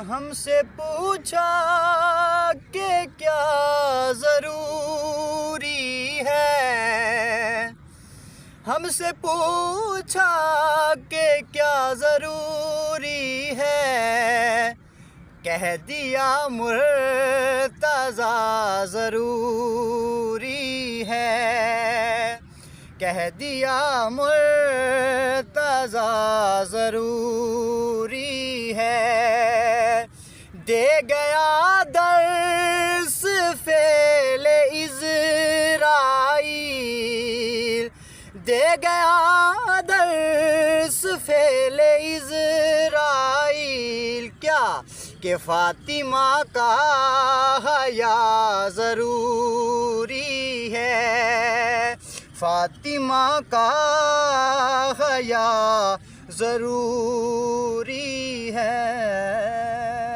ہم سے پوچھا کہ کیا ضروری ہے، ہم سے پوچھا کہ کیا ضروری ہے، کہہ دیا مرتضیٰ ضروری ہے، کہہ دیا مرتضیٰ ضروری ہے، دے گیا درس فعل عزرائیل، دے گیا درس فعل عزرائیل، کیا کہ فاطمہ کا حیا ضروری ہے، فاطمہ کا حیا ضروری